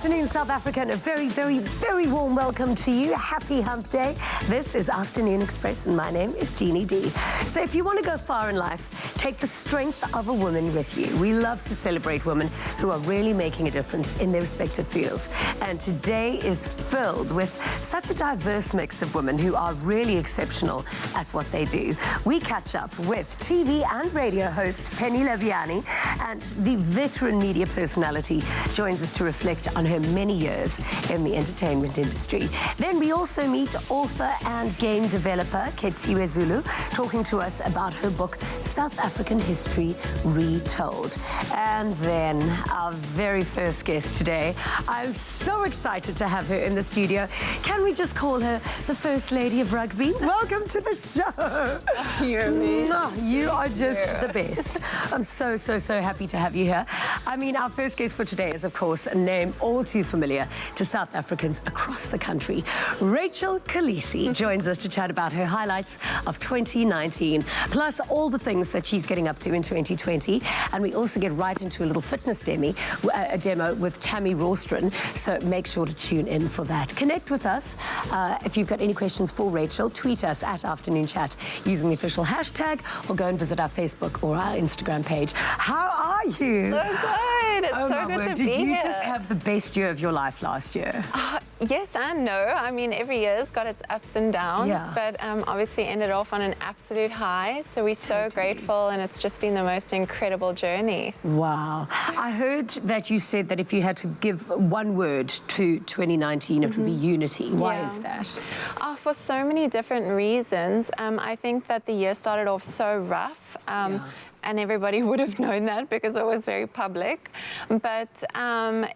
afternoon, South Africa, and a very, very, very warm welcome to you. Happy Hump Day. This is Afternoon Express, and my name is Jeannie D. So if you want to go far in life, take the strength of a woman with you. We love to celebrate women who are really making a difference in their respective fields. And today is filled with such a diverse mix of women who are really exceptional at what they do. We catch up with TV and radio host Penny Lebyane, and the veteran media personality joins us to reflect on her many years in the entertainment industry. Then we also meet author and game developer Khethiwe Zulu, talking to us about her book South African History Retold. And then our very first guest today, I'm so excited to have her in the studio. Can we just call her the First Lady of Rugby? Welcome to the show. You and me. You are just the best. I'm so happy to have you here. I mean, our first guest for today is, of course, a name all too familiar to South Africans across the country. Rachel Kolisi joins us to chat about her highlights of 2019, plus all the things that she's getting up to in 2020. And we also get right into a little fitness demo with Tammy Rawstron, so make sure to tune in for that. Connect with us. If you've got any questions for Rachel, tweet us at Afternoon Chat using the official hashtag, or go and visit our Facebook or our Instagram page. How are you? So good. It's so good to be here. Did you just have the best year of your life last year? Yes and no. I mean, every year's got its ups and downs, but obviously ended off on an absolute high. So we're so grateful, and it's just been the most incredible journey. Wow. I heard that you said that if you had to give one word to 2019, it would be unity. Why is that? For so many different reasons. I think that the year started off so rough. And everybody would have known that because it was very public. But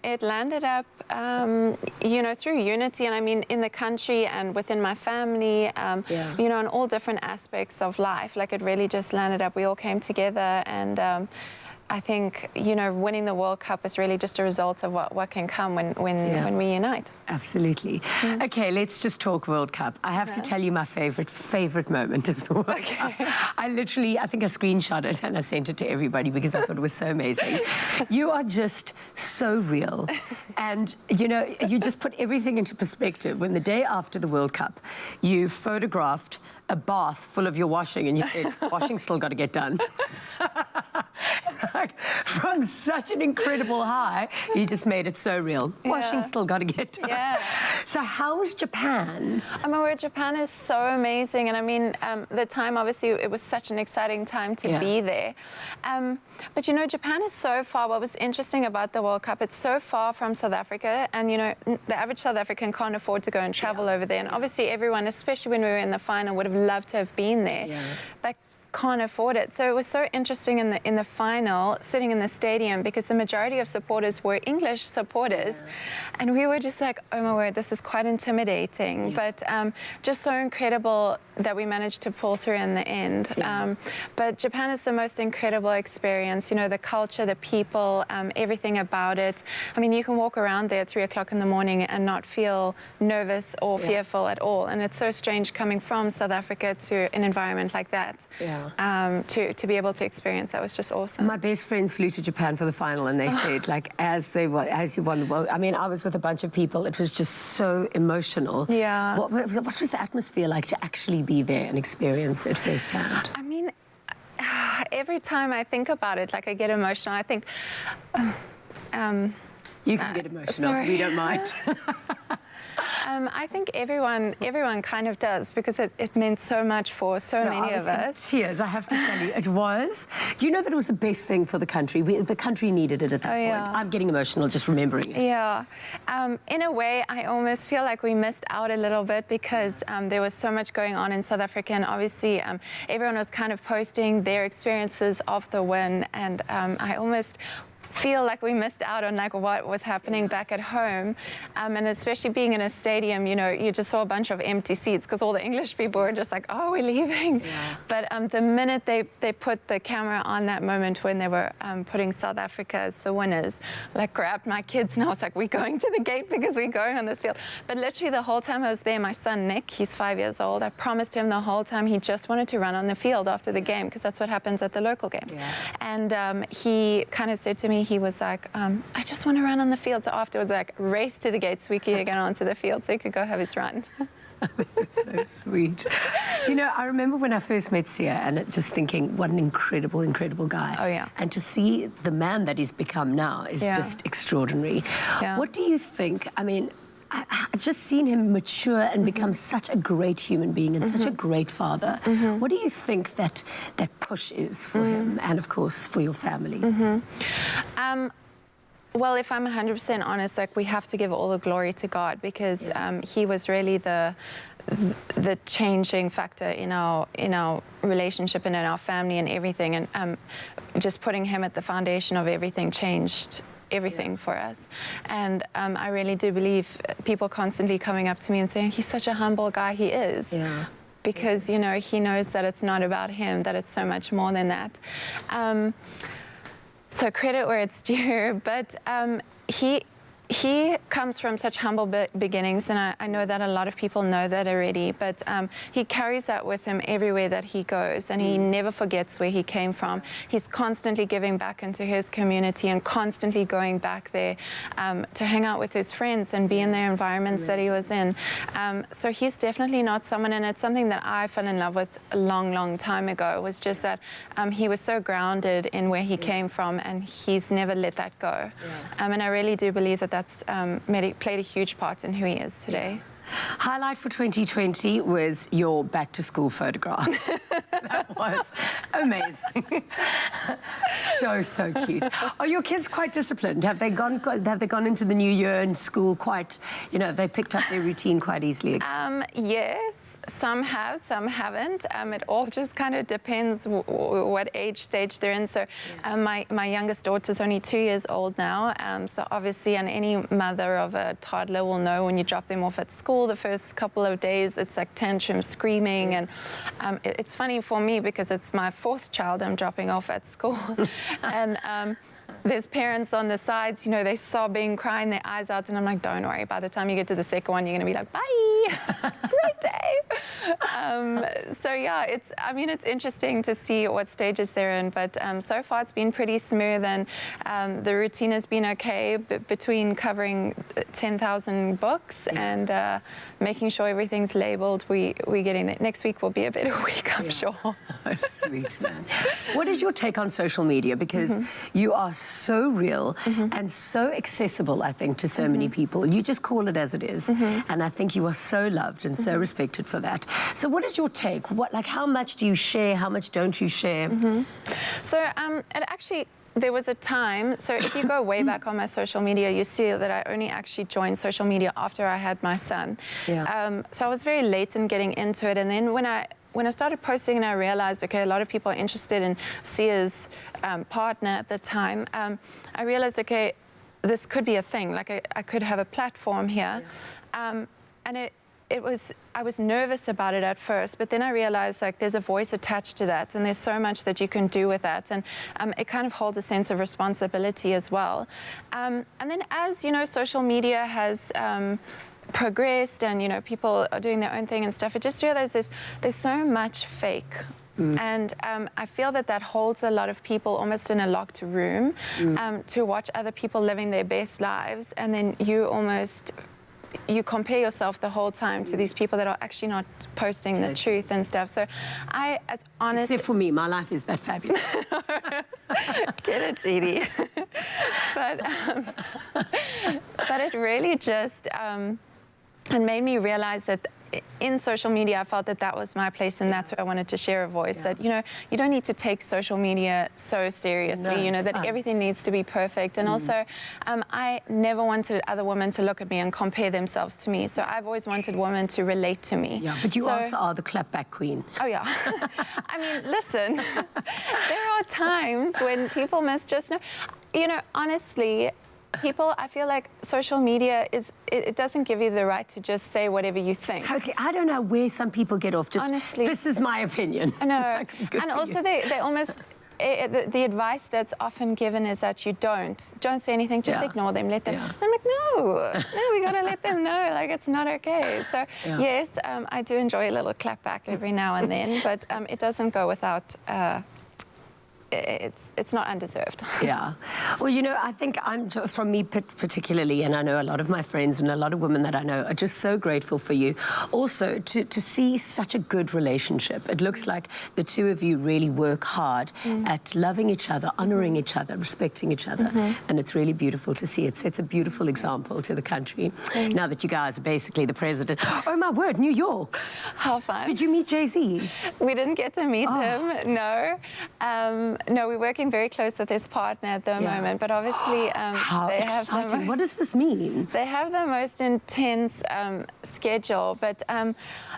it landed up, through unity. And I mean, in the country and within my family, in all different aspects of life. Like, it really just landed up. We all came together, and I think, winning the World Cup is really just a result of what can come when we unite. Absolutely. Okay, let's just talk World Cup. I have to tell you my favorite moment of the World Cup. I think I screenshot it and I sent it to everybody because I thought it was so amazing. You are just so real. And, you just put everything into perspective. When the day after the World Cup, you photographed a bath full of your washing, and you said, washing's still got to get done. Like, from such an incredible high, you just made it so real. Washing's still got to get done. So how was Japan? Japan is so amazing. And I mean, the time, obviously, it was such an exciting time to be there. But, Japan is so far. What was interesting about the World Cup, it's so far from South Africa. And, the average South African can't afford to go and travel over there. And obviously everyone, especially when we were in the final, would have loved to have been there. But can't afford it. So it was so interesting in the final, sitting in the stadium, because the majority of supporters were English supporters, and we were just like, oh my word, this is quite intimidating, but just so incredible that we managed to pull through in the end. But Japan is the most incredible experience. The culture, the people, everything about it. I mean, you can walk around there at 3 o'clock in the morning and not feel nervous or fearful at all. And it's so strange coming from South Africa to an environment like that. To be able to experience that was just awesome. My best friends flew to Japan for the final, and they said, like, as you won the world. I mean, I was with a bunch of people. It was just so emotional. What was the atmosphere like to actually be there and experience it firsthand? I mean, every time I think about it, like, I get emotional. I think. You can get emotional. We don't mind. I think everyone kind of does, because it meant so much for so many of us. Tears, I have to tell you, it was. Do you know that it was the best thing for the country? The country needed it at that point. I'm getting emotional just remembering it. In a way, I almost feel like we missed out a little bit, because there was so much going on in South Africa, and obviously everyone was kind of posting their experiences of the win, and I almost feel like we missed out on like what was happening back at home, and especially being in a stadium, you just saw a bunch of empty seats because all the English people were just like, oh, we're leaving. But the minute they put the camera on that moment when they were putting South Africa as the winners, like, grabbed my kids and I was like, we're going to the gate because we're going on this field. But literally the whole time I was there, my son Nick, he's 5 years old, I promised him the whole time he just wanted to run on the field after the game, because that's what happens at the local games. And he kind of said to me, me, he was like, I just want to run on the field. So afterwards, like, race to the gate so we could get onto the field so he could go have his run. That's so sweet. You know, I remember when I first met Sia and just thinking, what an incredible, incredible guy. Oh, yeah. And to see the man that he's become now is just extraordinary. Yeah. What do you think? I mean, I've just seen him mature and become such a great human being and such a great father. What do you think that push is for him and, of course, for your family? Well, if I'm 100% honest, like, we have to give all the glory to God, because he was really the changing factor in our relationship and in our family and everything. And just putting him at the foundation of everything changed everything for us. And I really do believe people constantly coming up to me and saying, he's such a humble guy. He is. Yeah. Because, you know, he knows that it's not about him, that it's so much more than that. So credit where it's due, but he comes from such humble beginnings, and I know that a lot of people know that already, but he carries that with him everywhere that he goes, and he never forgets where he came from. He's constantly giving back into his community and constantly going back there to hang out with his friends and be in their environments that he was in. So he's definitely not someone, and it's something that I fell in love with a long, long time ago, was just that he was so grounded in where he came from, and he's never let that go. And I really do believe that that's played a huge part in who he is today. Highlight for 2020 was your back-to-school photograph. That was amazing. So cute. Are your kids quite disciplined? Have they gone into the new year in school quite, you know, they picked up their routine quite easily? Yes. Some have, some haven't. It all just kind of depends what age stage they're in. So my youngest daughter's only 2 years old now. So obviously, and any mother of a toddler will know, when you drop them off at school, the first couple of days, it's like tantrum, screaming. And it's funny for me because it's my fourth child I'm dropping off at school. And there's parents on the sides, you know, they're sobbing, crying their eyes out, and I'm like, don't worry, by the time you get to the second one, you're going to be like, bye, great day. So yeah, it's interesting to see what stages they're in, but so far it's been pretty smooth, and the routine has been okay, between covering 10,000 books and making sure everything's labeled. We're getting it. Next week will be a better week, I'm sure. Oh, sweet, man. What is your take on social media? Because you are so real and so accessible, I think, to so many people. You just call it as it is. And I think you are so loved and so respected for that. So what is your take? How much do you share? How much don't you share? So there was a time, so if you go way back on my social media, you see that I only actually joined social media after I had my son. So I was very late in getting into it, and then when I started posting and I realized, okay, a lot of people are interested in Sia's partner at the time, I realized, okay, this could be a thing. Like, I could have a platform here. And I was nervous about it at first, but then I realized, like, there's a voice attached to that, and there's so much that you can do with that, and it kind of holds a sense of responsibility as well. And then, as you know, social media has progressed, and you know, people are doing their own thing and stuff, I just realized there's so much fake. And I feel that holds a lot of people almost in a locked room to watch other people living their best lives, and then you compare yourself the whole time to these people that are actually not posting the truth and stuff. So as honest... Except for me, my life is that fabulous. Get it, Judy. But it really just... it made me realize that in social media, I felt that was my place, and that's where I wanted to share a voice. That, you know, you don't need to take social media so seriously. No, you know, that everything needs to be perfect. And also, I never wanted other women to look at me and compare themselves to me. So I've always wanted women to relate to me. Yeah, but you also are the clapback queen. Oh yeah. I mean, listen, there are times when people must just know. You know, honestly, people, I feel like social media it doesn't give you the right to just say whatever you think. Totally. I don't know where some people get off. Just, honestly, this is my opinion. I know. And also they almost, the advice that's often given is that you don't say anything, just ignore them, let them. And I'm like, no, we gotta let them know, like, it's not okay. So yes, I do enjoy a little clap back every now and then, but it doesn't go without it's not undeserved. Yeah. Well, you know, I think from me particularly, and I know a lot of my friends and a lot of women that I know are just so grateful for you. Also, to see such a good relationship. It looks like the two of you really work hard at loving each other, honouring each other, respecting each other. And it's really beautiful to see. It's a beautiful example to the country. Now that you guys are basically the president. Oh, my word, New York. How fun. Did you meet Jay-Z? We didn't get to meet him, no. No, we're working very close with his partner at the moment, but obviously How they exciting. have What does this mean? They have the most intense schedule, but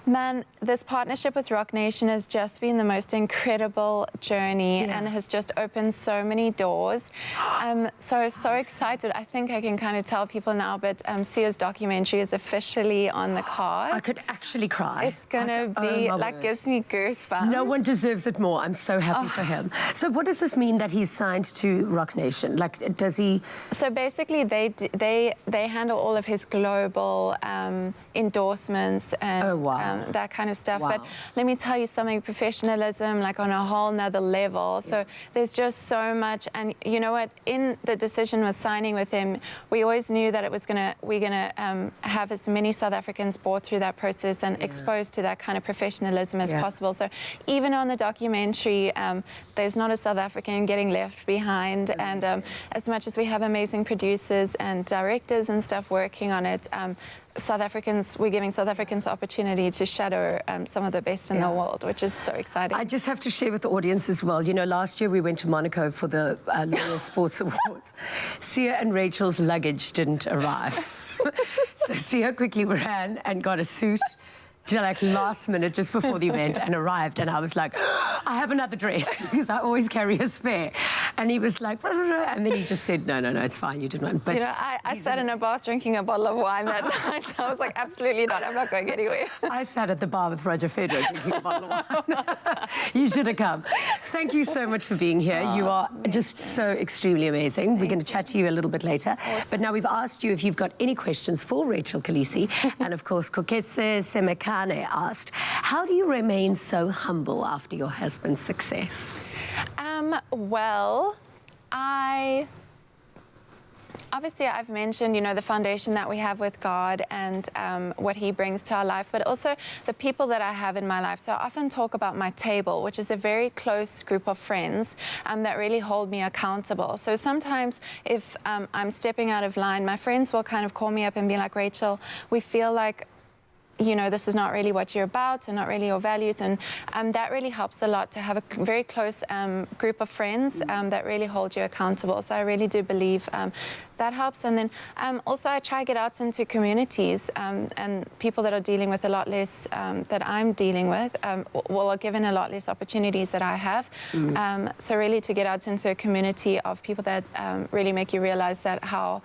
man, this partnership with Rock Nation has just been the most incredible journey and has just opened so many doors. So excited. I think I can kind of tell people now, but Sia's documentary is officially on the card. I could actually cry. It's gonna be like, gives me goosebumps. No one deserves it more. I'm so happy for him. So what does this mean that he's signed to Rock Nation? Like, does he? So basically, they handle all of his global endorsements and that kind of stuff. But let me tell you something, professionalism, like on a whole nother level. So there's just so much. And you know what? In the decision with signing with him, we always knew that we're gonna have as many South Africans brought through that process and exposed to that kind of professionalism as possible. So even on the documentary, there's not a South African getting left behind. And as much as we have amazing producers and directors and stuff working on it, we're giving South Africans the opportunity to shadow some of the best in the world, which is so exciting. I just have to share with the audience as well. You know, last year we went to Monaco for the Loyal Sports Awards. Sia and Rachel's luggage didn't arrive. So Sia quickly ran and got a suit till like last minute, just before the event, and arrived. And I was like, I have another dress, because I always carry a spare. And he was like, and then he just said, no, it's fine, you did one. But you know, I sat in a bath drinking a bottle of wine that night. I was like, absolutely not, I'm not going anywhere. I sat at the bar with Roger Federer drinking a bottle of wine. You should have come. Thank you so much for being here. You are just so extremely amazing. We're going to chat to you a little bit later. Awesome. But now we've asked you if you've got any questions for Rachel Kolisi. And of course, Koketse Semeka asked, how do you remain so humble after your husband's success? Well, obviously I've mentioned, you know, the foundation that we have with God and what he brings to our life, but also the people that I have in my life. So I often talk about my table, which is a very close group of friends that really hold me accountable. So sometimes if I'm stepping out of line, my friends will kind of call me up and be like, Rachel, we feel like, you know, this is not really what you're about and not really your values. And that really helps a lot to have a very close group of friends that really hold you accountable. So I really do believe that helps. And then also I try to get out into communities and people that are dealing with a lot less that I'm dealing with, are given a lot less opportunities that I have. So really to get out into a community of people that really make you realize that how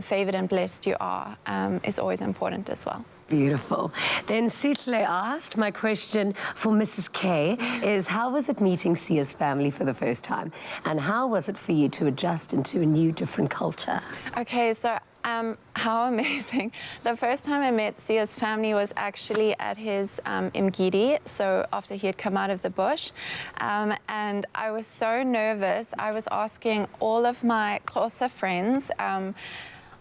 favored and blessed you are is always important as well. Beautiful. Then Sihle asked, my question for Mrs. K is, how was it meeting Sia's family for the first time? And how was it for you to adjust into a new, different culture? Okay, so how amazing. The first time I met Sia's family was actually at his Mgidi, so after he had come out of the bush. And I was so nervous. I was asking all of my closer friends,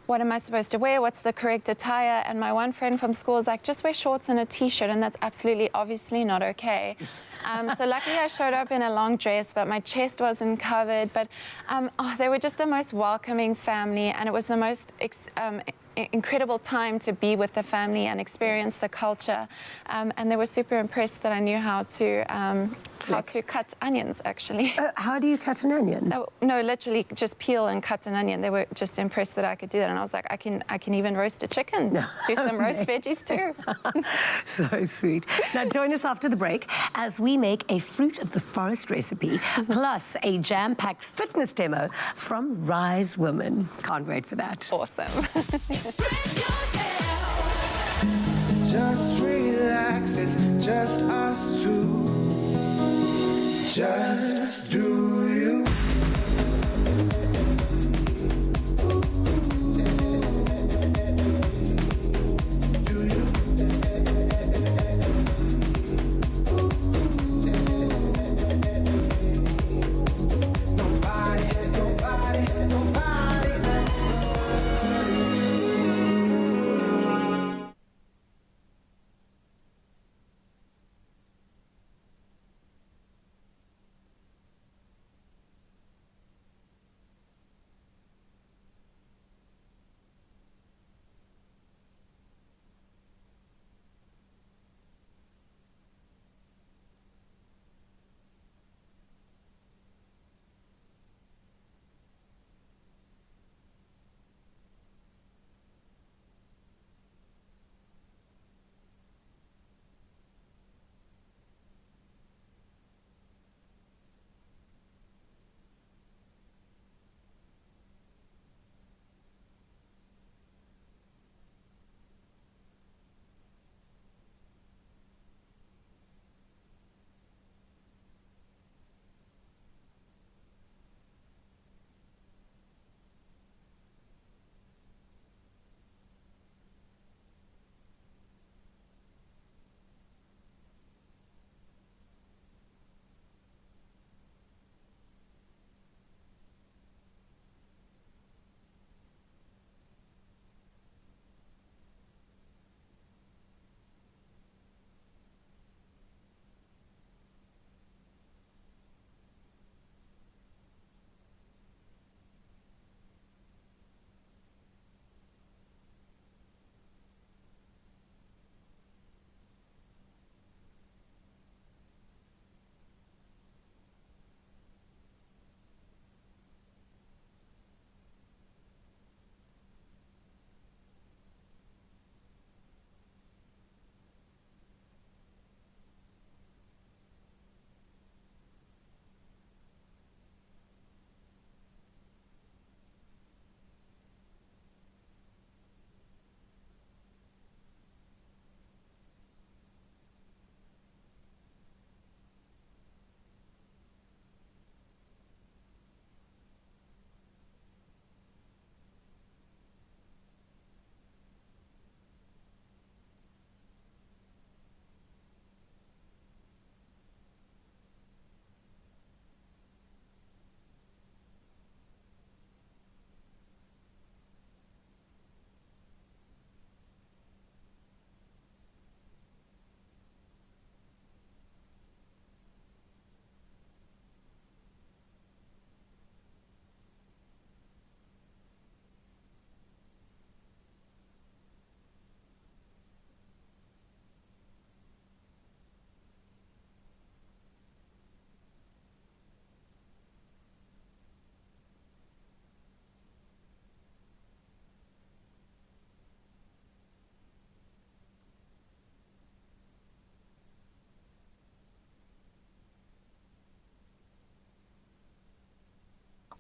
what am I supposed to wear? What's the correct attire? And my one friend from school was like, just wear shorts and a t-shirt, and that's absolutely, obviously not okay. So luckily I showed up in a long dress, but my chest wasn't covered. But they were just the most welcoming family, and it was the most incredible time to be with the family and experience the culture. And they were super impressed that I knew how to cut onions, actually. How do you cut an onion? No, literally just peel and cut an onion. They were just impressed that I could do that. And I was like, I can even roast a chicken, do some roast veggies too. So sweet. Now join us after the break as we make a fruit of the forest recipe, plus a jam-packed fitness demo from Rise Women. Can't wait for that. Awesome. Just relax, it's just us two. Just do you.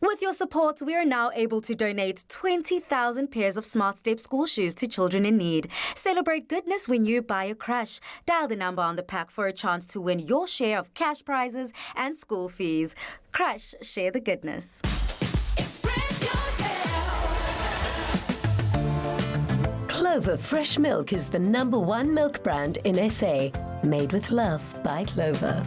With your support, we are now able to donate 20,000 pairs of Smart Step school shoes to children in need. Celebrate goodness when you buy a Crush. Dial the number on the pack for a chance to win your share of cash prizes and school fees. Crush, share the goodness. Clover Fresh Milk is the #1 milk brand in SA. Made with love by Clover.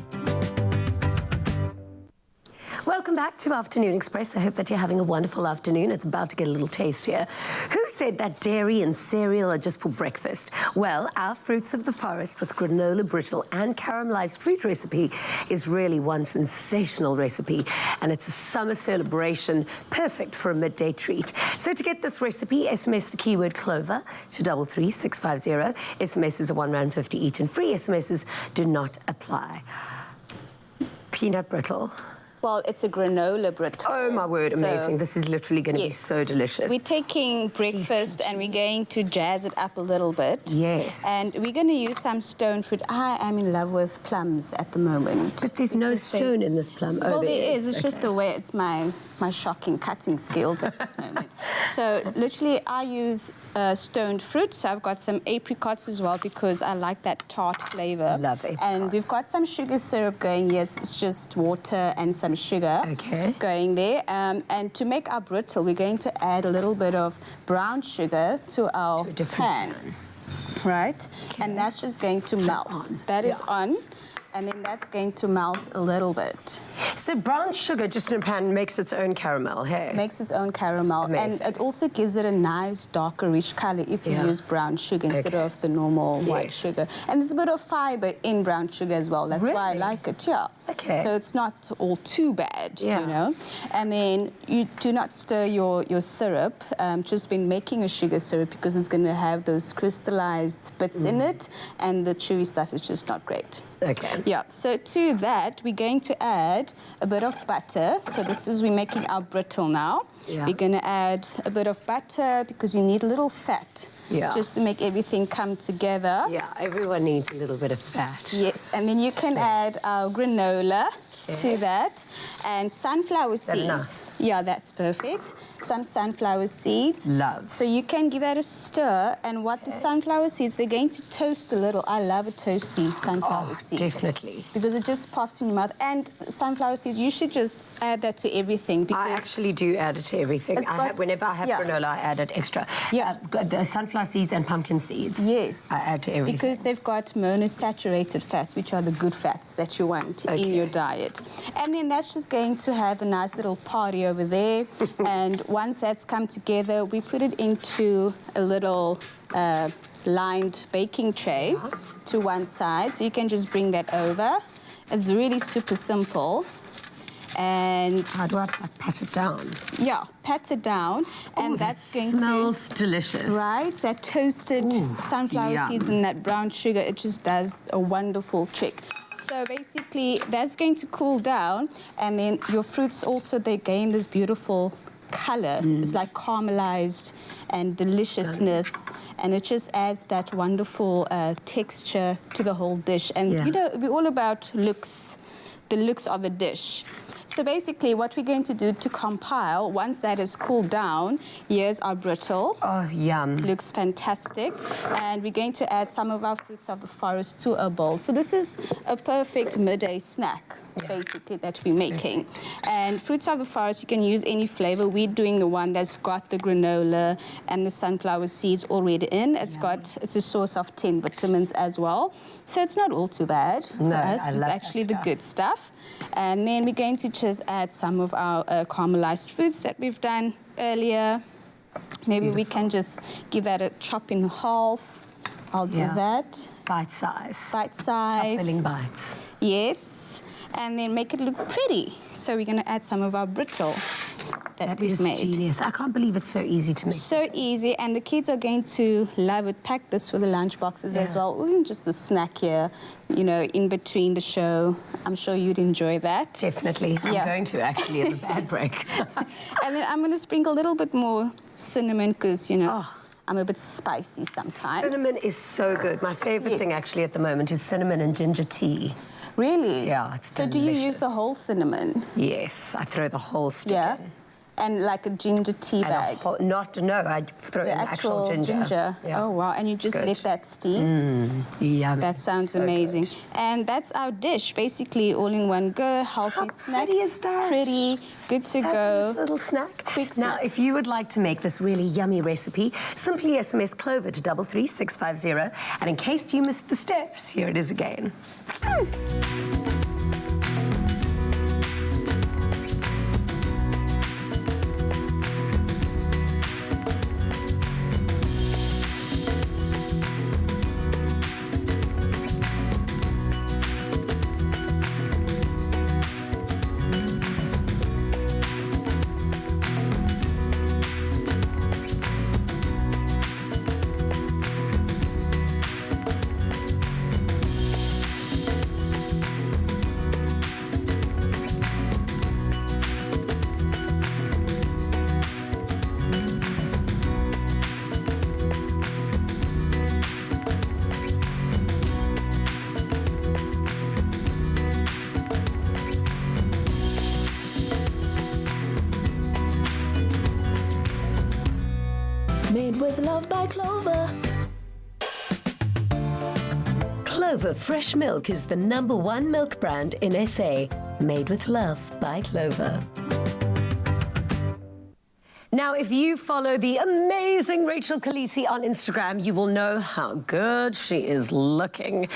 Welcome back to Afternoon Express. I hope that you're having a wonderful afternoon. It's about to get a little taste here. Who said that dairy and cereal are just for breakfast? Well, our Fruits of the Forest with granola brittle and caramelized fruit recipe is really one sensational recipe, and it's a summer celebration, perfect for a midday treat. So to get this recipe, SMS the keyword Clover to 33650. SMSs are R1.50 each, and free SMSs do not apply. Peanut brittle. Well, it's a granola brittle. Oh, my word, amazing. This is literally going to be so delicious. We're taking breakfast and we're going to jazz it up a little bit. Yes. And we're going to use some stone fruit. I am in love with plums at the moment. But there's no stone in this plum. Well, there is. It's just the way it's my shocking cutting skills at this moment. So, literally, I use stoned fruit. So, I've got some apricots as well because I like that tart flavor. Love apricots. And we've got some sugar syrup going. Yes, it's just water and some sugar going there. And to make our brittle, we're going to add a little bit of brown sugar to our pan. Right? Okay. And that's just going to melt. That is on. And then that's going to melt a little bit. So brown sugar just in a pan makes its own caramel, hey? Makes its own caramel. Amazing. And it also gives it a nice, darker, rich color if you use brown sugar instead of the normal white sugar. And there's a bit of fiber in brown sugar as well. That's why I like it, Okay. So it's not all too bad, you know. And then you do not stir your syrup. Just been making a sugar syrup because it's going to have those crystallized bits in it, and the chewy stuff is just not great. Okay. Yeah, so to that, we're going to add a bit of butter. So this is, we're making our brittle now. Yeah. We're going to add a bit of butter because you need a little fat. Yeah. Just to make everything come together. Yeah, everyone needs a little bit of fat. Yes, and then you can add our granola to that, and sunflower seeds. Enough. Yeah, that's perfect. Some sunflower seeds. Love. So you can give that a stir, and what the sunflower seeds, they're going to toast a little. I love a toasty sunflower seed. Definitely. Because it just pops in your mouth. And sunflower seeds, you should just add that to everything. Because I actually do add it to everything. Whenever I have granola, I add it extra. Yeah. The sunflower seeds and pumpkin seeds. Yes. I add to everything. Because they've got monosaturated fats, which are the good fats that you want in your diet. And then that's just going to have a nice little party over there. And once that's come together, we put it into a little lined baking tray to one side. So you can just bring that over. It's really super simple. And how do I pat it down? Yeah, pat it down, and that's going to... smells delicious. Right? That toasted sunflower seeds and that brown sugar, it just does a wonderful trick. So basically, that's going to cool down, and then your fruits also, they gain this beautiful color. It's like caramelized and deliciousness, and it just adds that wonderful texture to the whole dish. And, you know, we're all about looks, the looks of a dish. So basically, what we're going to do to compile, once that is cooled down, here's our brittle. Oh, yum. Looks fantastic. And we're going to add some of our fruits of the forest to a bowl. So this is a perfect midday snack, basically, that we're making. And fruits of the forest, you can use any flavor. We're doing the one that's got the granola and the sunflower seeds already in. It's a source of 10 vitamins as well. So it's not all too bad. No, I love actually the good stuff. And then we're going to just add some of our caramelized fruits that we've done earlier. Maybe we can just give that a chop in half. I'll do that. Bite size. Bite size. Chop filling bites. Yes. And then make it look pretty. So we're going to add some of our brittle that we've made. Genius. I can't believe it's so easy to make. So easy, and the kids are going to love it. Pack this for the lunch boxes as well. Or even just a snack here, you know, in between the show. I'm sure you'd enjoy that. Definitely. I'm going to, actually, in the bad break. And then I'm going to sprinkle a little bit more cinnamon because, you know, I'm a bit spicy sometimes. Cinnamon is so good. My favorite thing, actually, at the moment is cinnamon and ginger tea. Really? Yeah, it's So delicious. do you use the whole cinnamon? Yes, I throw the whole stick in. and like a ginger tea bag. I'd throw in actual ginger. Yeah. Oh, wow. And you just let that steam. Yummy. That sounds So amazing. good. And that's our dish, basically all in one go, healthy How snack. pretty is that? Pretty, good to Fabulous go. little snack. Quick Now, snack. if you would like to make this really yummy recipe, simply SMS Clover to 33650. And in case you missed the steps, here it is again. Made with love by Clover. Clover Fresh Milk is the #1 milk brand in SA. Made with love by Clover. Now, if you follow the amazing Rachel Kolisi on Instagram, you will know how good she is looking.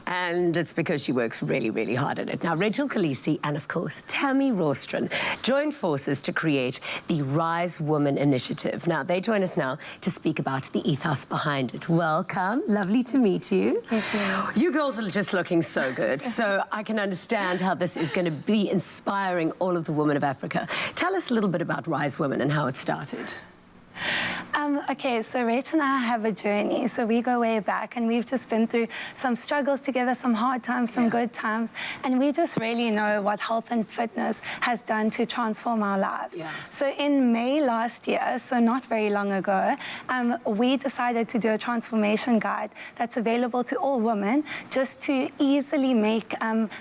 And it's because she works really, really hard at it. Now, Rachel Kolisi and, of course, Tammy Rawstron joined forces to create the Rise Woman Initiative. Now, they join us now to speak about the ethos behind it. Welcome. Lovely to meet you. Thank you. You girls are just looking so good. So I can understand how this is going to be inspiring all of the women of Africa. Tell us a little bit about Rise Women and how it started. Okay, so Rachel and I have a journey. So we go way back, and we've just been through some struggles together, some hard times, some good times, and we just really know what health and fitness has done to transform our lives. Yeah. So in May last year, so not very long ago, we decided to do a transformation guide that's available to all women, just to easily make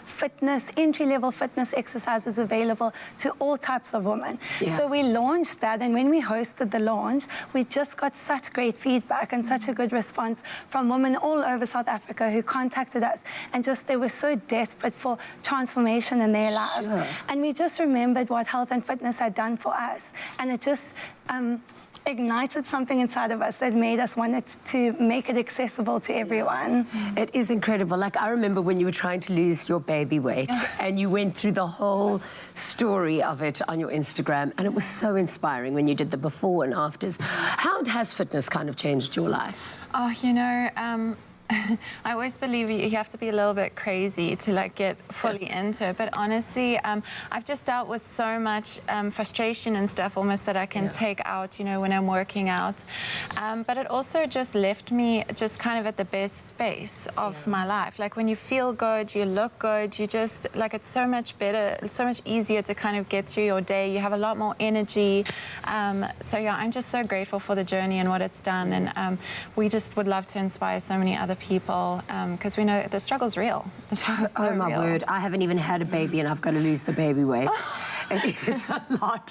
fitness, entry-level fitness exercises available to all types of women. Yeah. So we launched that, and when we hosted the launch, we just got such great feedback and such a good response from women all over South Africa who contacted us, and just they were so desperate for transformation in their lives. Sure. And we just remembered what health and fitness had done for us, and it just ignited something inside of us that made us want it to make it accessible to everyone. It is incredible. Like, I remember when you were trying to lose your baby weight and you went through the whole story of it on your Instagram, and it was so inspiring when you did the before and afters. How has fitness kind of changed your life? Oh, you know, I always believe you have to be a little bit crazy to like get fully into it. But honestly, I've just dealt with so much frustration and stuff almost that I can take out, you know, when I'm working out. But it also just left me just kind of at the best space of my life. Like when you feel good, you look good, you just, like it's so much better, it's so much easier to kind of get through your day. You have a lot more energy. So yeah, I'm just so grateful for the journey and what it's done. And we just would love to inspire so many other people, because we know the struggle's real. The struggle's so Oh, my real. word. I haven't even had a baby and I've got to lose the baby weight. It is a lot.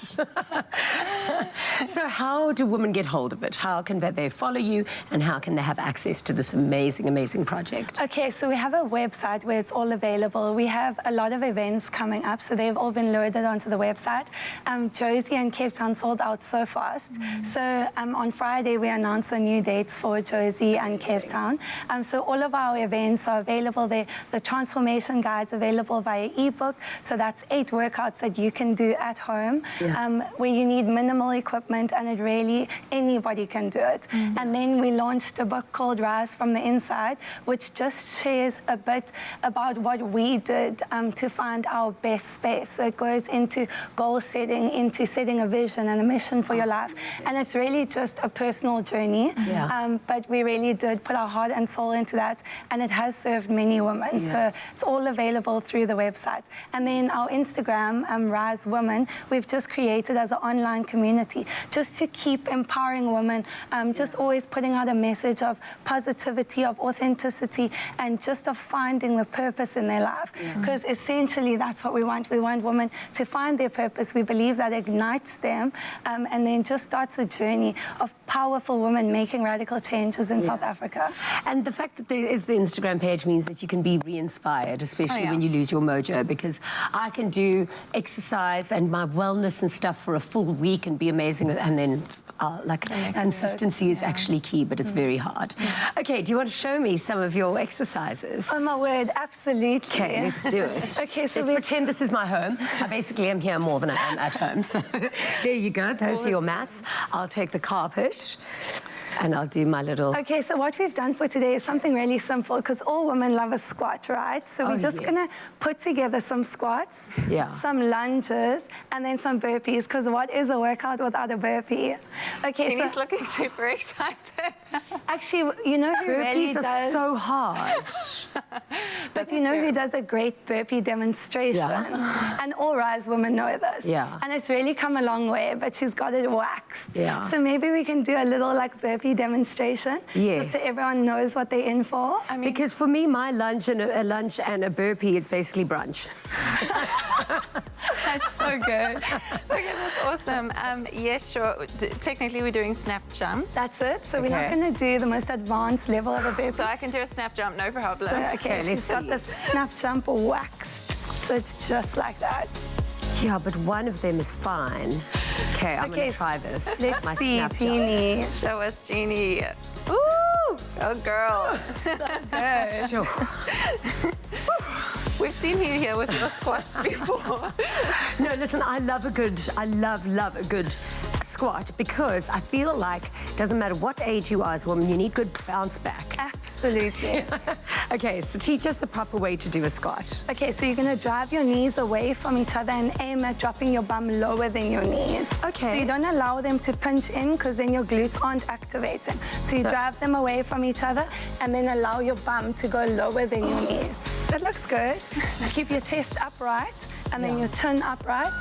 So how do women get hold of it? How can they follow you, and how can they have access to this amazing, amazing project? Okay, so we have a website where it's all available. We have a lot of events coming up, so they've all been loaded onto the website. Josie and Cape Town sold out so fast. So on Friday, we announced the new dates for Josie and Cape Town. So all of our events are available there. The transformation guide's available via ebook. So that's 8 workouts that you can do at home, where you need minimal equipment, and it really, anybody can do it. And then we launched a book called Rise from the Inside, which just shares a bit about what we did to find our best space. So it goes into goal setting, into setting a vision and a mission for your life. And it's really just a personal journey. But we really did put our heart and soul soul into that, and it has served many women. So it's all available through the website. And then our Instagram, Rise Women, we've just created as an online community just to keep empowering women, just always putting out a message of positivity, of authenticity, and just of finding the purpose in their life. Because essentially that's what we want. We want women to find their purpose. We believe that ignites them and then just starts a journey of powerful women making radical changes in South Africa. And the fact that there is the Instagram page means that you can be re-inspired, especially when you lose your mojo, because I can do exercise and my wellness and stuff for a full week and be amazing, and then consistency is actually key, but it's very hard. Okay, do you want to show me some of your exercises? Oh my word, absolutely. Okay, let's do it. Okay, so let's pretend this is my home. I basically am here more than I am at home. So there you go. Those are your mats. I'll take the carpet and I'll do my little... Okay, so what we've done for today is something really simple, because all women love a squat, right? So we're just going to put together some squats, some lunges, and then some burpees, because what is a workout without a burpee? Okay, Jeannie's looking super excited. Actually, you know who really does... Burpees are so hard. But you know who does a great burpee demonstration? And all Rise women know this. And it's really come a long way, but she's got it waxed. So maybe we can do a little like burpee demonstration, just so everyone knows what they're in for. I mean, because for me, my lunch and a burpee is basically brunch. That's so good. Okay, that's awesome. Yes, sure. Technically, we're doing snap jump. That's it. So we're not going to do the most advanced level of a burpee. So I can do a snap jump, no problem. So, okay, she's got the snap jump waxed. So it's just like that. Yeah, but one of them is fine. Okay, I'm going to try this. Let's see, Jeannie. Show us, Jeannie. Ooh! Oh, girl. So good. Sure. We've seen you here with your squats before. No, listen, I love a good squat, because I feel like it doesn't matter what age you are as a woman, you need good bounce back. Absolutely. Okay, so teach us the proper way to do a squat. Okay, so you're going to drive your knees away from each other and aim at dropping your bum lower than your knees. Okay. So you don't allow them to pinch in, because then your glutes aren't activating. So you drive them away from each other and then allow your bum to go lower than your knees. That looks good. Keep your chest upright and then your chin upright,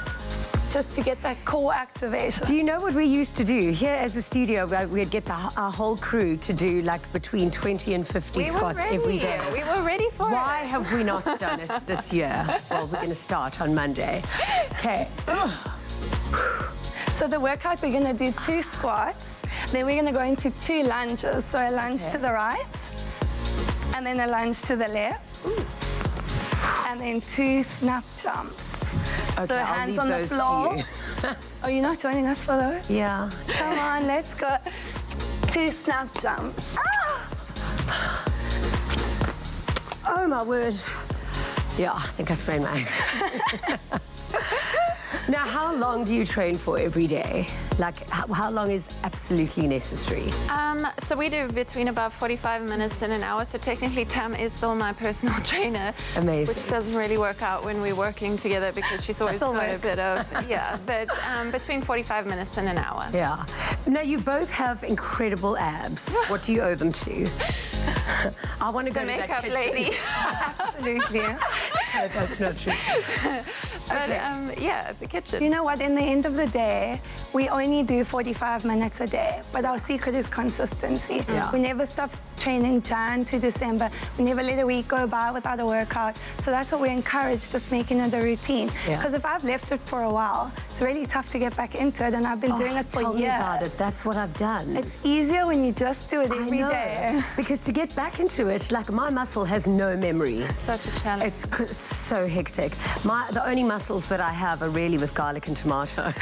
just to get that core activation. Do you know what we used to do? Here as a studio, we'd get our whole crew to do like between 20 and 50 squats every day. We were ready for it. Why have we not done it this year? Well, we're going to start on Monday. Okay. So the workout, we're going to do 2 squats. Then we're going to go into 2 lunges. So a lunge to the right, and then a lunge to the left. And then 2 snap jumps. Okay, so I'll hands leave on the those floor. to you. Oh, you're not joining us for those? Yeah. Come on, let's go. 2 snap jumps. Oh, my word. Yeah, I think I sprained my ankle. Now, how long do you train for every day? Like, how long is absolutely necessary? So we do between about 45 minutes and an hour. So technically, Tam is still my personal trainer. Amazing. Which doesn't really work out when we're working together, because she's always got a bit of, but between 45 minutes and an hour. Yeah. Now, you both have incredible abs. What do you owe them to? I want to go the to makeup that lady. Absolutely. No, that's not true. But yeah, the kitchen. You know what? In the end of the day, we only do 45 minutes a day, but our secret is consistency. We never stop training Jan to December. We never let a week go by without a workout. So that's what we encourage, just making it a routine. Because if I've left it for a while, it's really tough to get back into it, and I've been doing it for Tell years. me about it. That's what I've done. It's easier when you just do it every day. Because to get back into it, like, my muscle has no memory. Such a challenge. It's so hectic. The only muscles that I have are really with garlic and tomato.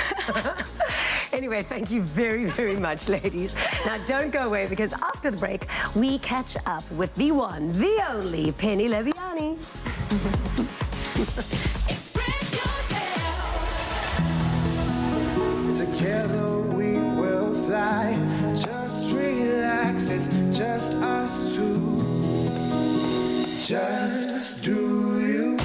Anyway, thank you very, very much, ladies. Now, don't go away, because after the break, we catch up with the one, the only Penny Lebyane. Express yourself. Together we will fly. Just relax, it's just us two. Just do you.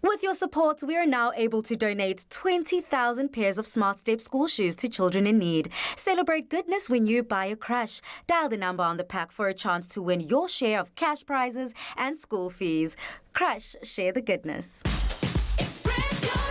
With your support, we are now able to donate 20,000 pairs of Smart Step school shoes to children in need. Celebrate goodness when you buy a crush. Dial the number on the pack for a chance to win your share of cash prizes and school fees. Crush, share the goodness. Express yourself.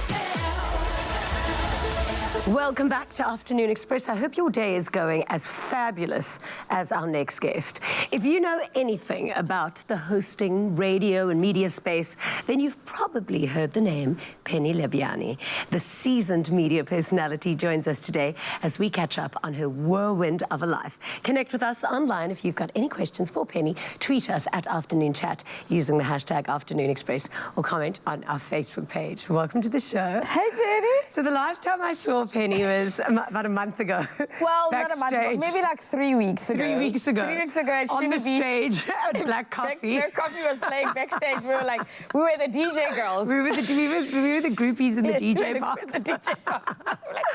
Welcome back to Afternoon Express. I hope your day is going as fabulous as our next guest. If you know anything about the hosting, radio and media space, then you've probably heard the name Penny Lebyane. The seasoned media personality joins us today as we catch up on her whirlwind of a life. Connect with us online if you've got any questions for Penny. Tweet us at Afternoon Chat using the hashtag Afternoon Express or comment on our Facebook page. Welcome to the show. Hey, Jenny. So the last time I saw Penny was about a month ago. Well, not a month ago, maybe like 3 weeks ago. 3 weeks ago. 3 weeks ago at on Shiver the Beach. stage at Black Coffee. Black Coffee was playing backstage. We were the DJ girls. We were the groupies in the DJ box. The DJ box. We were like,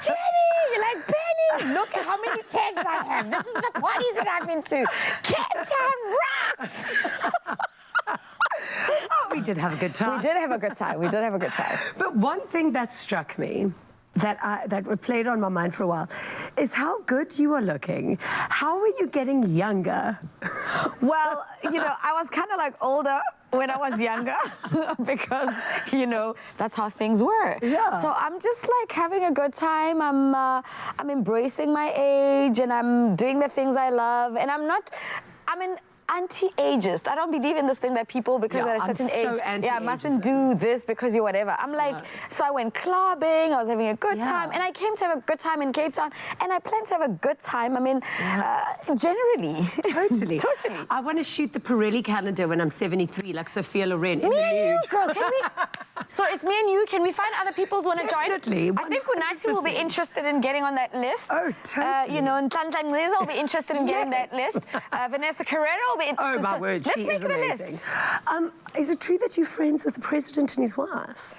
Jenny, you're like, Penny, look at how many tags I have. This is the parties that I've been to. Cape Town rocks. Oh, we did have a good time. We did have a good time. We did have a good time. But one thing that struck me that played on my mind for a while is how good you are looking. How are you getting younger? Well, I was kind of like older when I was younger because, that's how things were. Yeah. So I'm just like having a good time. I'm embracing my age and I'm doing the things I love. And I'm an anti-ageist. I don't believe in this thing that people, because they're at a certain age, mustn't do this because you're whatever. I'm like, so I went clubbing, I was having a good time, and I came to have a good time in Cape Town, and I plan to have a good time, generally. Totally. Totally. I want to shoot the Pirelli calendar when I'm 73, like Sophia Loren. Me and you, girl, can we? So it's me and you. Can we find other people who want to join? Definitely. I think Unati will be interested in getting on that list. Oh, totally. And Tlantan Liz will be interested in getting that list. Vanessa Carrera will be. Oh, my word, let's she make is it a amazing. list. Is it true that you're friends with the president and his wife?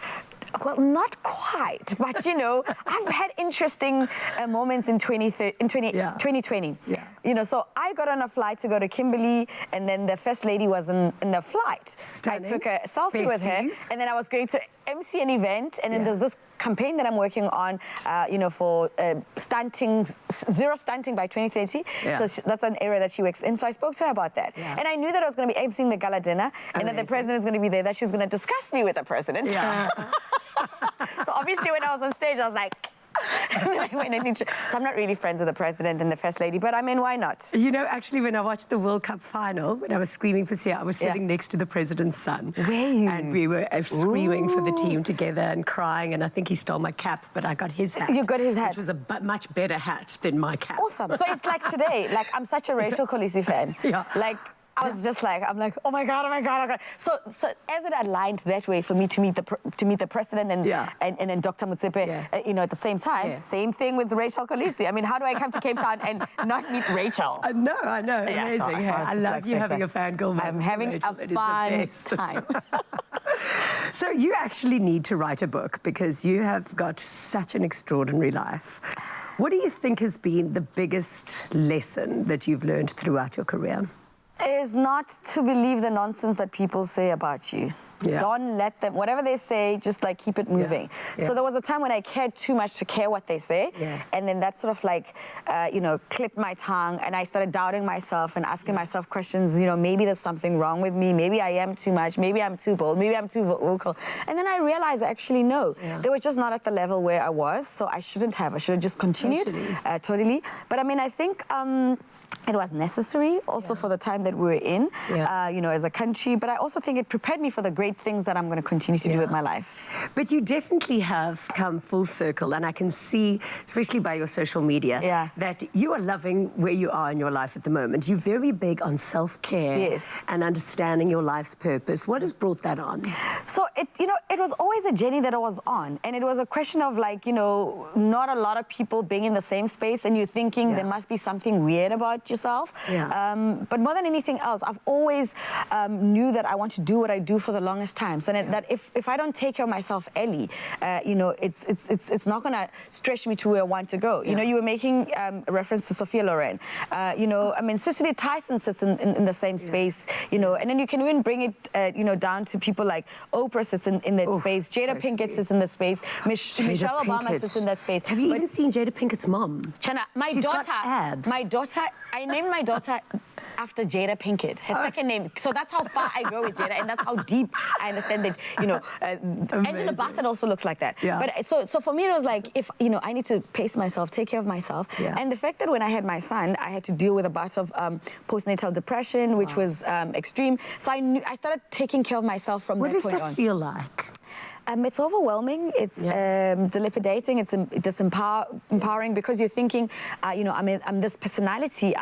Well, not quite, but I've had interesting moments in 2020. Yeah. So I got on a flight to go to Kimberley, and then the first lady was in the flight. Stunning. I took a selfie with her, and then I was going to MC an event, and then there's this campaign that I'm working on, for stunting, zero stunting by 2030. Yeah. So that's an area that she works in. So I spoke to her about that, and I knew that I was going to be emceeing the gala dinner, and that the president is going to be there. That she's going to discuss me with the president. Yeah. So obviously when I was on stage, I was like, so I'm not really friends with the president and the first lady, but I mean, why not? Actually, when I watched the World Cup final, when I was screaming for Sia, I was sitting next to the president's son. Were you? And we were screaming for the team together and crying, and I think he stole my cap, but I got his hat. You got his hat? Which was a much better hat than my cap. Awesome. So it's like today, like I'm such a Rachel Kolisi fan. Yeah. Like, I was just like, oh my God. So as it aligned that way for me to meet the president and then Dr. Motsepe, at the same time, same thing with Rachel Kolisi. I mean, how do I come to Cape Town and not meet Rachel? I know. Amazing. So I love you having a fangirl moment. I'm having Rachel. a It is the fun best. time. So you actually need to write a book because you have got such an extraordinary life. What do you think has been the biggest lesson that you've learned throughout your career? Is not to believe the nonsense that people say about you. Yeah. Don't let them, whatever they say, just like keep it moving. Yeah. So there was a time when I cared too much to care what they say. Yeah. And then that sort of like, clipped my tongue, and I started doubting myself and asking myself questions, maybe there's something wrong with me. Maybe I am too much. Maybe I'm too bold. Maybe I'm too vocal. And then I realized actually, no, they were just not at the level where I was. So I shouldn't have. I should have just continued. Totally. But I mean, I think, it was necessary also for the time that we were in, as a country. But I also think it prepared me for the great things that I'm going to continue to do with my life. But you definitely have come full circle, and I can see, especially by your social media, that you are loving where you are in your life at the moment. You're very big on self-care and understanding your life's purpose. What has brought that on? So it was always a journey that I was on, and it was a question of like, not a lot of people being in the same space, and you're thinking there must be something weird about yourself. But more than anything else, I've always knew that I want to do what I do for the long honest times, and that if I don't take care of myself early, you know, it's not gonna stretch me to where I want to go. You know, you were making a reference to Sophia Loren. You know, I mean, Cicely Tyson sits in the same space. You know, and then you can even bring it, you know, down to people like Oprah sits in that space. Jada Pinkett sits in the space. Michelle Obama sits in that space. Have you even seen Jada Pinkett's mom? Chana, She's got abs. My daughter, I named my daughter after Jada Pinkett, her second name. So that's how far I go with Jada, and that's how deep I understand that, you know, Angela Bassett also looks like that. Yeah. But so for me, it was like, if, you know, I need to pace myself, take care of myself. Yeah. And the fact that when I had my son, I had to deal with a bout of postnatal depression, which was extreme. So I started taking care of myself from that point on. What does that feel like? It's overwhelming. It's dilapidating. It's disempowering because you're thinking, you know, I'm this personality.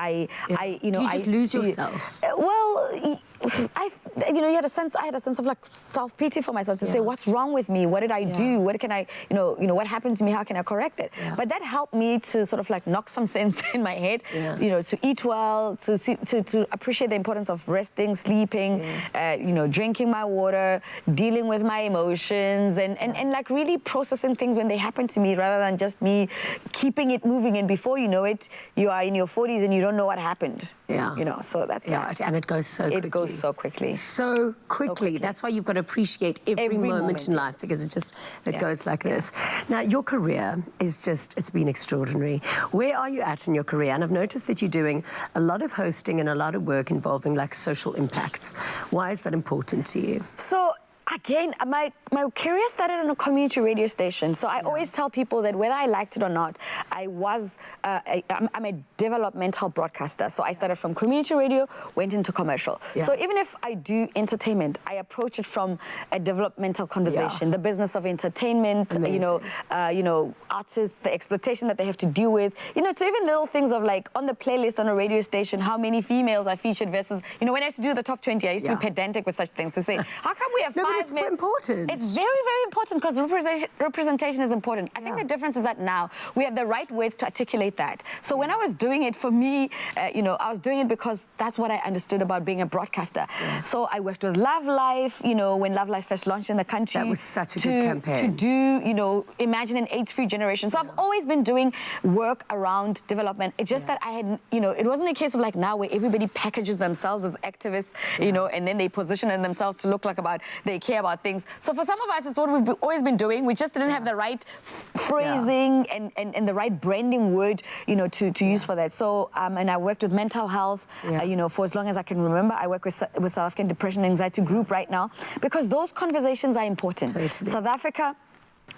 You know, do you just lose yourself? Well, you know, I had a sense of like self-pity for myself to say, what's wrong with me? What did I do? What can I, you know, what happened to me? How can I correct it? But that helped me to sort of like knock some sense in my head. You know, to eat well, to appreciate the importance of resting, sleeping, you know, drinking my water, dealing with my emotions, and like really processing things when they happen to me, rather than just me keeping it moving. And before you know it, you are in your 40s and you don't know what happened. You know, so that's that. And it goes so quickly. It goes so quickly. So quickly. That's why you've got to appreciate every moment in life, because it goes like this. Now, your career is it's been extraordinary. Where are you at in your career? And I've noticed that you're doing a lot of hosting and a lot of work involving like social impacts. Why is that important to you? So, again, my career started on a community radio station. So I always tell people that whether I liked it or not, I'm a developmental broadcaster. So I started from community radio, went into commercial. So even if I do entertainment, I approach it from a developmental conversation, the business of entertainment, you know, artists, the exploitation that they have to deal with, you know, to even little things of like on the playlist on a radio station, how many females are featured versus, you know, when I used to do the top 20, I used to be pedantic with such things to say, how come we have No, but it's important. It's very, very important because representation is important. I think the difference is that now we have the right words to articulate that. So when I was doing it, for me, you know, I was doing it because that's what I understood about being a broadcaster. So I worked with Love Life, you know, when Love Life first launched in the country. That was such a good campaign. To do, you know, Imagine an AIDS-free generation. So I've always been doing work around development. It's just that I had, you know, it wasn't a case of like now where everybody packages themselves as activists, you know, and then they position themselves to look like they care about things. So for some of us, it's what we've always been doing. We just didn't have the right phrasing and the right branding word, you know, to use for that. So, and I worked with mental health, you know, for as long as I can remember. I work with South African Depression and Anxiety Group right now, because those conversations are important. South Africa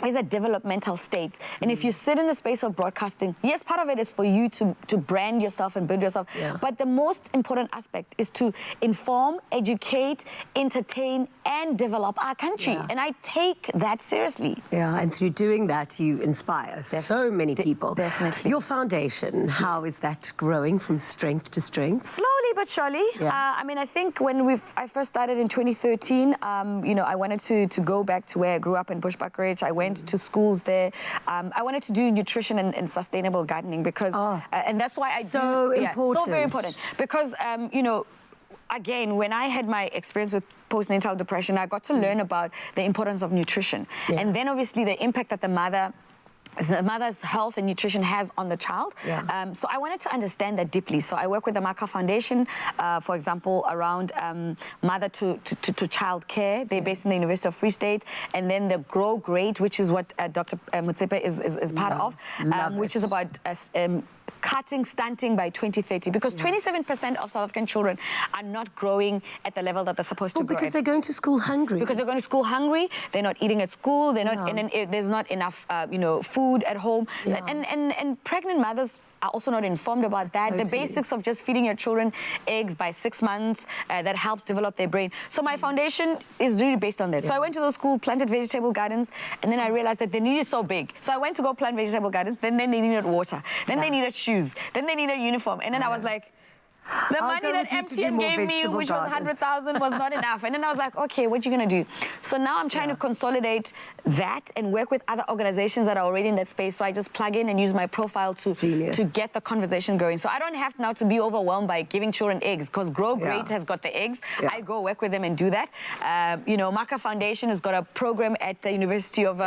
is a developmental state. And if you sit in the space of broadcasting, yes, part of it is for you to brand yourself and build yourself. But the most important aspect is to inform, educate, entertain, and develop our country. And I take that seriously. And through doing that, you inspire so many people. Definitely. Your foundation, how is that growing from strength to strength? Slowly but surely. I mean, I think when I first started in 2013, you know, I wanted to go back to where I grew up in Bushbuck Ridge. I went to schools there. I wanted to do nutrition and sustainable gardening because, and that's why I so important. So very important. Because, you know, again, when I had my experience with postnatal depression, I got to learn about the importance of nutrition. And then obviously the impact that the mother's health and nutrition has on the child. So I wanted to understand that deeply. So I work with the Maka Foundation, for example, around mother-to-child care. They're based in the University of Free State. And then the Grow Great, which is what Dr. Motsepe is part of, which is about cutting stunting by 2030, because 27% of South African children are not growing at the level that they're supposed to grow because at. they're going to school hungry. Because they're going to school hungry, they're not eating at school, they're not, and then there's not enough, you know, food at home. And pregnant mothers are also not informed about that. The basics of just feeding your children eggs by 6 months, that helps develop their brain. So my foundation is really based on that. So I went to the school, planted vegetable gardens, and then I realized that the need is so big. So I went to go plant vegetable gardens, then they needed water, then they needed shoes, then they needed uniform. And then I was like, The I'll money go that with you to do MTN more gave me, vegetable which was gardens. 100,000, was not enough. And then I was like, okay, what are you going to do? So now I'm trying to consolidate that and work with other organizations that are already in that space. So I just plug in and use my profile to get the conversation going. So I don't have now to be overwhelmed by giving children eggs, because Grow Great has got the eggs. I go work with them and do that. You know, Maka Foundation has got a program at the University of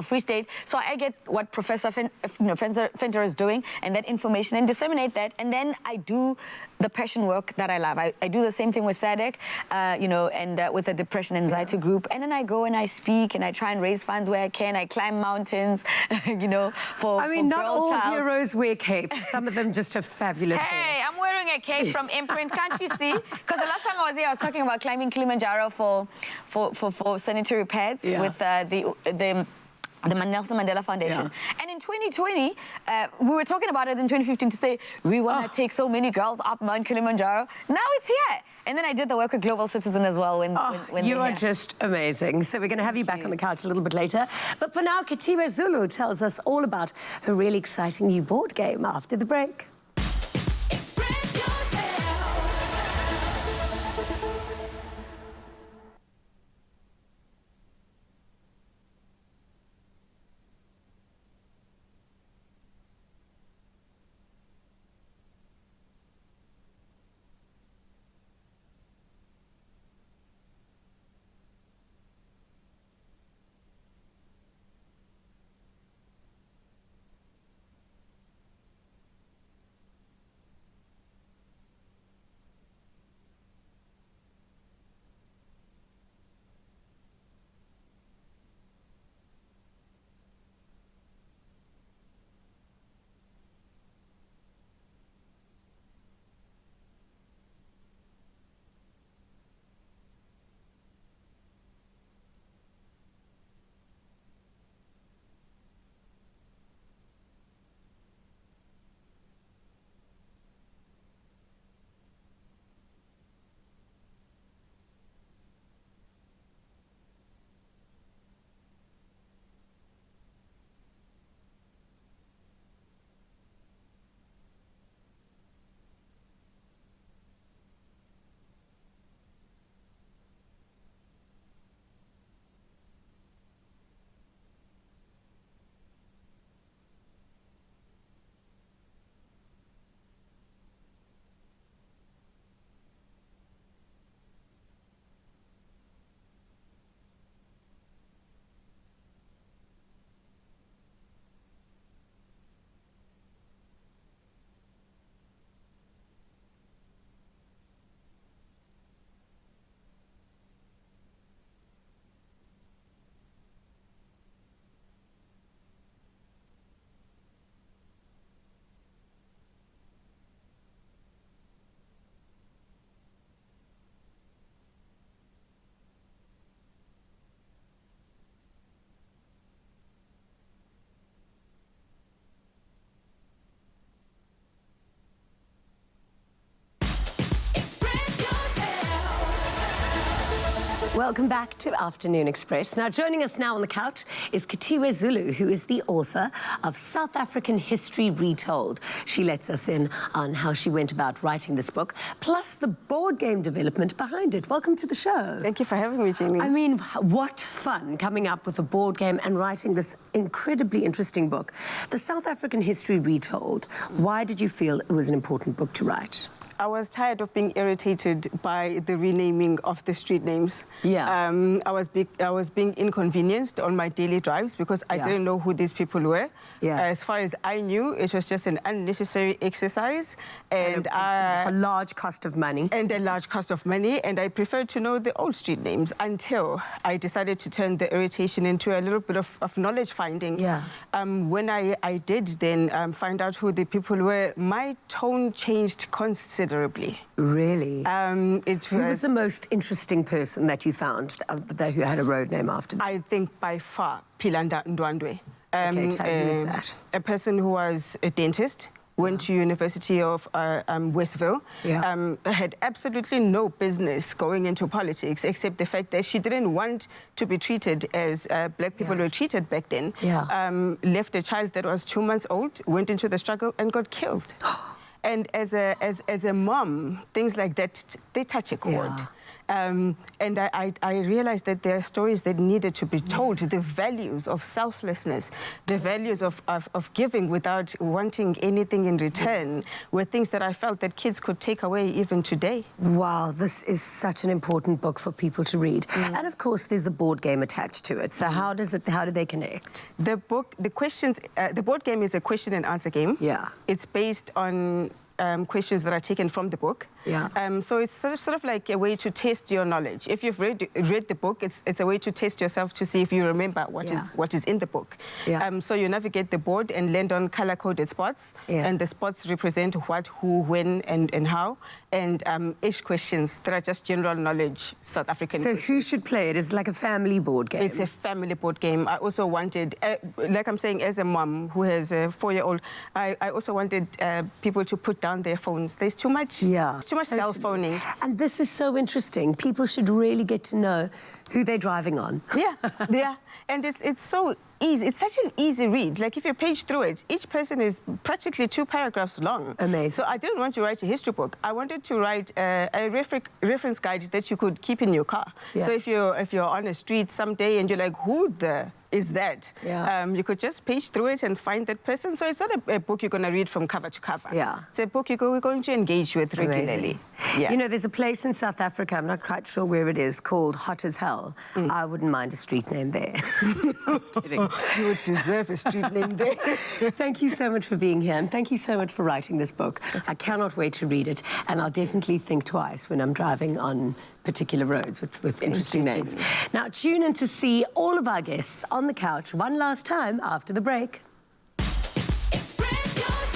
Free State. So I get what Professor Fenter is doing and that information and disseminate that. And then I do the passion work that I love. I do the same thing with SADC, you know, and with the depression anxiety group. And then I go and I speak and I try and raise funds where I can. I climb mountains, you know, for I mean, for not Girl all Child. heroes wear capes. Some of them just have fabulous hair. Hey, I'm wearing a cape from Imprint, can't you see? Because the last time I was here, I was talking about climbing Kilimanjaro for sanitary pads with the Nelson Mandela Foundation. And in 2020, we were talking about it in 2015 to say, we want to take so many girls up Mount Kilimanjaro. Now it's here. And then I did the work with Global Citizen as well when you they're are here. just amazing. So we're going to have you back on the couch a little bit later. But for now, Khethiwe Zulu tells us all about her really exciting new board game after the break. Express yourself. Welcome back to Afternoon Express. Now, joining us now on the couch is Khethiwe Zulu, who is the author of South African History Retold. She lets us in on how she went about writing this book, plus the board game development behind it. Welcome to the show. Thank you for having me, Jamie. I mean, what fun coming up with a board game and writing this incredibly interesting book. The South African History Retold. Why did you feel it was an important book to write? I was tired of being irritated by the renaming of the street names. Yeah. I was being inconvenienced on my daily drives because I didn't know who these people were. Yeah. As far as I knew, it was just an unnecessary exercise and a large cost of money. And a large cost of money, and I preferred to know the old street names until I decided to turn the irritation into a little bit of knowledge finding. Yeah. When I did then find out who the people were, my tone changed considerably. Really? Who was the most interesting person that you found who had a road name after them? I think by far Philanda Ndwandwe. Okay, tell me who's that? A person who was a dentist, went to University of Westville, had absolutely no business going into politics except the fact that she didn't want to be treated as black people were treated back then. Left a child that was 2 months old, went into the struggle and got killed. And as a mom, things like that, they touch a chord. Yeah. And I realized that there are stories that needed to be told, the values of selflessness, the values of giving without wanting anything in return, were things that I felt that kids could take away even today. Wow, this is such an important book for people to read. And of course, there's the board game attached to it. So how do they connect? The board game is a question and answer game. Yeah. It's based on questions that are taken from the book. Yeah. So it's sort of like a way to test your knowledge. If you've read the book, it's a way to test yourself to see if you remember what is in the book. Yeah. So you navigate the board and land on color-coded spots, and the spots represent what, who, when, and how, and ish questions that are just general knowledge, South African So questions. who should play it? It's like a family board game. It's a family board game. I also wanted, like I'm saying, as a mom who has a 4-year-old, I also wanted people to put down their phones. There's too much, too much cell phoning. And this is so interesting. People should really get to know who they're driving on. Yeah. And it's so easy. It's such an easy read. Like if you page through it, each person is practically 2 paragraphs long. Amazing. So I didn't want to write a history book. I wanted to write a reference guide that you could keep in your car. Yeah. So if you're on a street someday and you're like, who the is that? Yeah. You could just page through it and find that person. So it's not a book you're going to read from cover to cover. Yeah. It's a book you're going to engage with regularly. Amazing. Yeah. You know, there's a place in South Africa, I'm not quite sure where it is, called Hot as Hell. I wouldn't mind a street name there. Kidding. You would deserve a street name there. Thank you so much for being here, and thank you so much for writing this book. I cannot wait to read it, and I'll definitely think twice when I'm driving on particular roads with interesting names. Now, tune in to see all of our guests on the couch one last time after the break. Express yourself.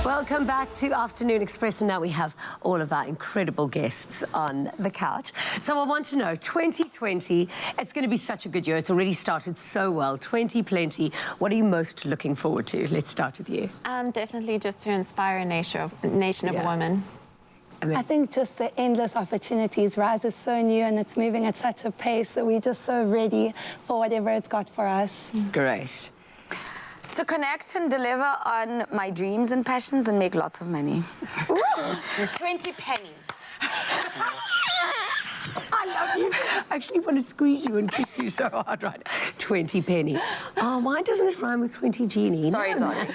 Welcome back to Afternoon Express, and now we have all of our incredible guests on the couch. So I want to know, 2020, it's going to be such a good year. It's already started so well. 20 plenty. What are you most looking forward to? Let's start with you. Definitely just to inspire a nation of women. I think just the endless opportunities. Rise is so new and it's moving at such a pace, so we're just so ready for whatever it's got for us. Great. To connect and deliver on my dreams and passions and make lots of money. 20 penny. I love you. I actually want to squeeze you and kiss you so hard right now. 20 penny. Oh, why doesn't it rhyme with 20 genie? Sorry, No. darling.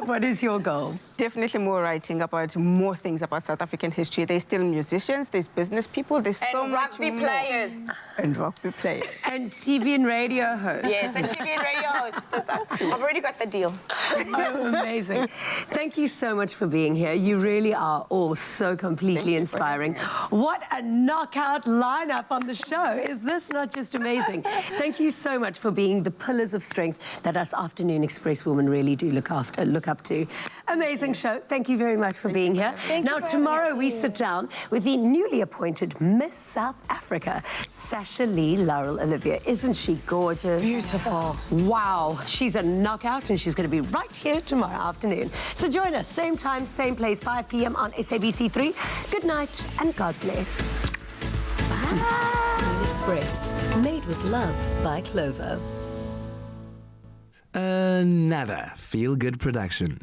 What is your goal? Definitely more writing about more things about South African history. There's still musicians, there's business people, there's so And much rugby more. players. And rugby players. And TV and radio host. Yes, and TV and radio hosts. That's us. I've already got the deal. Oh, amazing. Thank you so much for being here. You really are all so completely inspiring. What a knockout lineup on the show. Is this not just amazing? Thank you so much for being the pillars of strength that us Afternoon Express women really do look up to. Amazing show. Thank you very much for being here. Now, tomorrow we sit down with the newly appointed Miss South Africa, Sasha Lee Laurel Olivia. Isn't she gorgeous? Beautiful. Wow. She's a knockout and she's going to be right here tomorrow afternoon. So join us, same time, same place, 5 p.m. on SABC3. Good night and God bless. Afternoon Express, made with love by Clover. Another feel-good production.